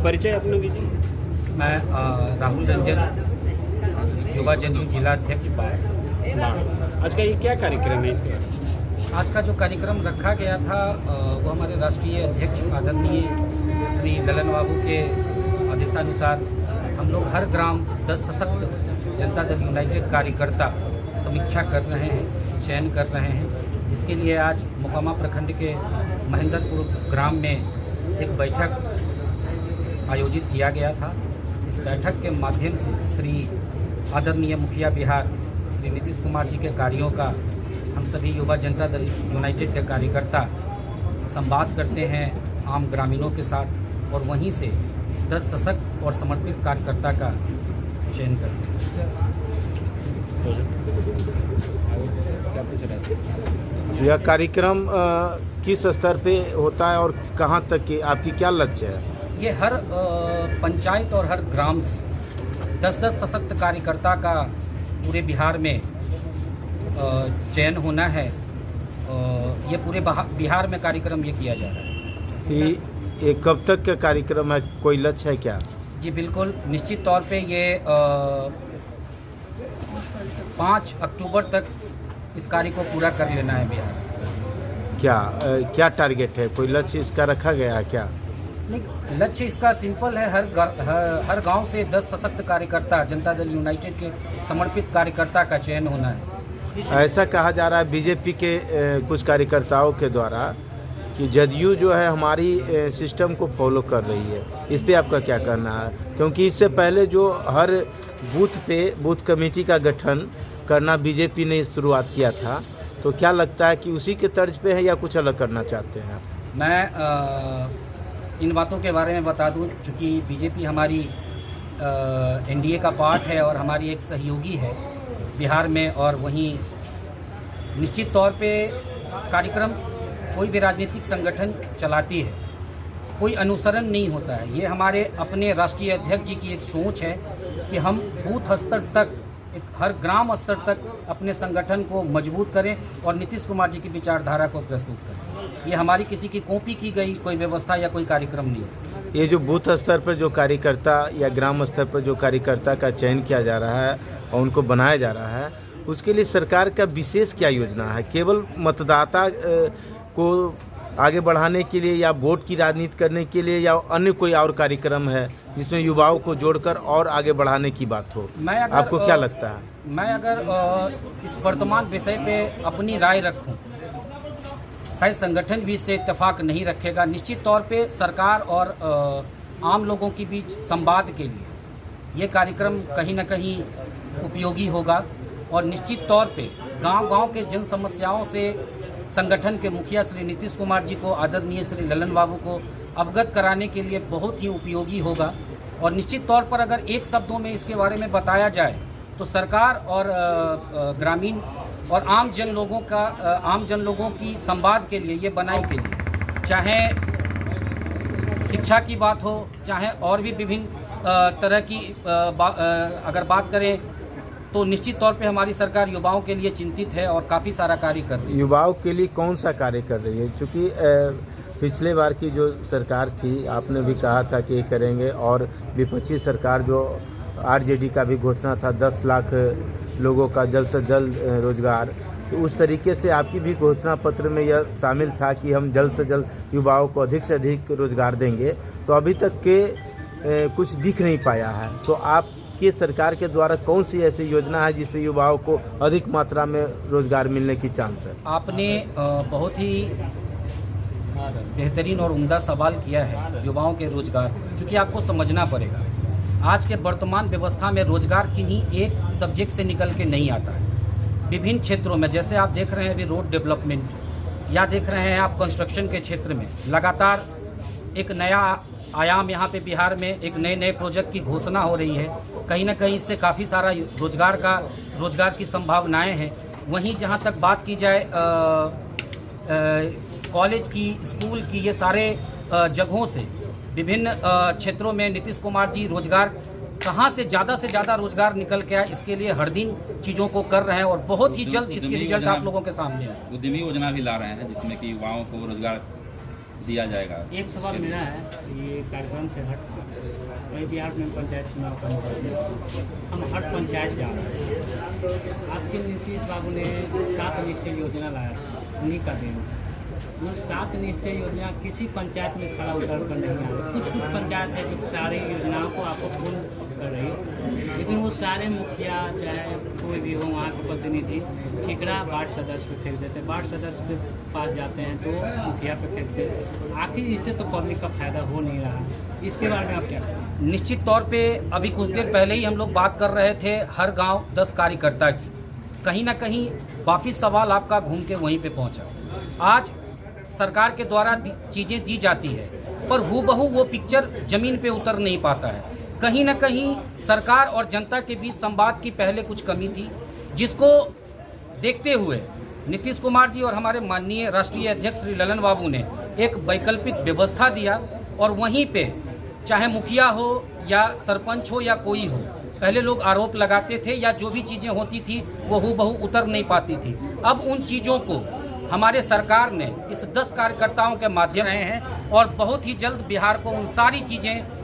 परिचय अपना कीजिए। मैं राहुल रंजन, युवा जदयू जिला अध्यक्ष बाढ़। आज का ये क्या कार्यक्रम है इसका? आज का जो कार्यक्रम रखा गया था वो हमारे राष्ट्रीय अध्यक्ष आदरणीय श्री ललन बाबू के आदेशानुसार हम लोग हर ग्राम 10 सशक्त जनता दल यूनाइटेड कार्यकर्ता समीक्षा कर रहे हैं, चयन कर रहे हैं, जिसके लिए आज मोकामा प्रखंड के महेंद्रपुर ग्राम में एक बैठक आयोजित किया गया था। इस बैठक के माध्यम से श्री आदरणीय मुखिया बिहार श्री नीतीश कुमार जी के कार्यों का हम सभी युवा जनता दल यूनाइटेड के कार्यकर्ता संवाद करते हैं आम ग्रामीणों के साथ, और वहीं से 10 सशक्त और समर्पित कार्यकर्ता का चयन करते हैं। यह कार्यक्रम किस स्तर पे होता है और कहां तक की आपकी क्या लक्ष्य है? ये हर पंचायत और हर ग्राम से 10-10 सशक्त कार्यकर्ता का पूरे बिहार में चयन होना है। ये पूरे बिहार में कार्यक्रम ये किया जा रहा है। ये कब तक का कार्यक्रम है, कोई लक्ष्य है क्या? जी बिल्कुल, निश्चित तौर पे ये 5 अक्टूबर तक इस कार्य को पूरा कर लेना है बिहार। क्या टारगेट है, कोई लक्ष्य इसका रखा गया है क्या? नहीं, लक्ष्य इसका सिंपल है, हर गांव से 10 सशक्त कार्यकर्ता जनता दल यूनाइटेड के समर्पित कार्यकर्ता का चयन होना है। ऐसा कहा जा रहा है बीजेपी के कुछ कार्यकर्ताओं के द्वारा कि जदयू जो है हमारी सिस्टम को फॉलो कर रही है, इस पे आपका क्या कहना है? क्योंकि इससे पहले जो हर बूथ पे बूथ कमेटी का गठन करना बीजेपी ने शुरुआत किया था, तो क्या लगता है कि उसी के तर्ज पे है या कुछ अलग करना चाहते हैं? मैं इन बातों के बारे में बता दूं, चूँकि बीजेपी हमारी एनडीए का पार्ट है और हमारी एक सहयोगी है बिहार में, और वहीं निश्चित तौर पे कार्यक्रम कोई भी राजनीतिक संगठन चलाती है, कोई अनुसरण नहीं होता है। ये हमारे अपने राष्ट्रीय अध्यक्ष जी की एक सोच है कि हम बूथ स्तर तक, हर ग्राम स्तर तक अपने संगठन को मजबूत करें और नीतीश कुमार जी की विचारधारा को प्रस्तुत करें। ये हमारी किसी की कॉपी की गई कोई व्यवस्था या कोई कार्यक्रम नहीं है। ये जो बूथ स्तर पर जो कार्यकर्ता या ग्राम स्तर पर जो कार्यकर्ता का चयन किया जा रहा है और उनको बनाया जा रहा है, उसके लिए सरकार का विशेष क्या योजना है? केवल मतदाता को आगे बढ़ाने के लिए या वोट की राजनीति करने के लिए, या अन्य कोई और कार्यक्रम है जिसमें युवाओं को जोड़कर और आगे बढ़ाने की बात हो? आपको क्या लगता है? मैं अगर इस वर्तमान विषय पे अपनी राय रखूं, शायद संगठन भी इससे इत्तेफाक नहीं रखेगा। निश्चित तौर पे सरकार और आम लोगों के बीच संवाद के लिए ये कार्यक्रम कहीं ना कहीं उपयोगी होगा, और निश्चित तौर पे गांव-गांव के जन समस्याओं से संगठन के मुखिया श्री नीतीश कुमार जी को, आदरणीय श्री ललन बाबू को अवगत कराने के लिए बहुत ही उपयोगी होगा। और निश्चित तौर पर अगर एक शब्दों में इसके बारे में बताया जाए तो सरकार और ग्रामीण और आम जन लोगों की संवाद के लिए, ये बनाई के लिए, चाहे शिक्षा की बात हो, चाहे और भी विभिन्न तरह की अगर बात करें, तो निश्चित तौर पे हमारी सरकार युवाओं के लिए चिंतित है और काफ़ी सारा कार्य कर रही है। युवाओं के लिए कौन सा कार्य कर रही है? क्योंकि पिछले बार की जो सरकार थी, आपने भी कहा था कि ये करेंगे, और विपक्षी सरकार जो आरजेडी का भी घोषणा था 10 लाख लोगों का जल्द से जल्द रोजगार, तो उस तरीके से आपकी भी घोषणा पत्र में यह शामिल था कि हम जल्द से जल्द युवाओं को अधिक से अधिक रोजगार देंगे। तो अभी तक के कुछ दिख नहीं पाया है, तो आपकी सरकार के द्वारा कौन सी ऐसी योजना है जिससे युवाओं को अधिक मात्रा में रोजगार मिलने की चांस है? आपने बहुत ही बेहतरीन और उम्दा सवाल किया है युवाओं के रोजगार, क्योंकि आपको समझना पड़ेगा आज के वर्तमान व्यवस्था में रोजगार किन्हीं एक सब्जेक्ट से निकल के नहीं आता है। विभिन्न क्षेत्रों में, जैसे आप देख रहे हैं अभी रोड डेवलपमेंट, या देख रहे हैं आप कंस्ट्रक्शन के क्षेत्र में लगातार एक नया आयाम यहाँ पे बिहार में एक नए प्रोजेक्ट की घोषणा हो रही है। कहीं ना कहीं इससे काफ़ी सारा रोजगार की संभावनाएं हैं। वहीं जहाँ तक बात की जाए कॉलेज की, स्कूल की, ये सारे जगहों से विभिन्न क्षेत्रों में नीतीश कुमार जी रोजगार कहाँ से ज़्यादा रोजगार निकल के आए, इसके लिए हर दिन चीज़ों को कर रहे हैं और बहुत ही जल्द इसके रिजल्ट आप लोगों के सामने है। उद्यमी योजना भी ला रहे हैं जिसमें कि युवाओं को रोजगार दिया जाएगा। एक सवाल मेरा है, ये कार्यक्रम से हट वही बिहार में पंचायत चुनाव का हम हर पंचायत जा रहे हैं। आपके नीतीश बाबू ने 7 निश्चय योजना लाया, उन्हीं का देन। वो 7 निश्चय योजना किसी पंचायत में खड़ा उतर कर नहीं आ रही। कुछ पंचायत है जो सारी योजनाओं को आपको पूर्ण कर रही है, लेकिन वो सारे मुखिया चाहे कोई भी हो, वहाँ के प्रतिनिधि ठिकरा वार्ड सदस्य पे फेंक देते हैं, वार्ड सदस्य के पास जाते हैं तो मुखिया पे फेंकते हैं। आखिर इससे तो पब्लिक का फायदा हो नहीं रहा। इसके बारे में आप क्या कहें? निश्चित तौर पे अभी कुछ देर पहले ही हम लोग बात कर रहे थे हर गांव 10 कार्यकर्ता की। कहीं ना कहीं वापिस सवाल आपका घूम के वहीं पे पहुंचा। आज सरकार के द्वारा चीज़ें दी जाती है पर हूबहू वो पिक्चर ज़मीन पे उतर नहीं पाता है। कहीं ना कहीं सरकार और जनता के बीच संवाद की पहले कुछ कमी थी, जिसको देखते हुए नीतीश कुमार जी और हमारे माननीय राष्ट्रीय अध्यक्ष श्री ललन बाबू ने एक वैकल्पिक व्यवस्था दिया और वहीं पे चाहे मुखिया हो या सरपंच हो या कोई हो, पहले लोग आरोप लगाते थे या जो भी चीज़ें होती थी वो हूबहू उतर नहीं पाती थी। अब उन चीज़ों को हमारे सरकार ने इस 10 कार्यकर्ताओं के माध्यम रहे हैं और बहुत ही जल्द बिहार को उन सारी चीज़ें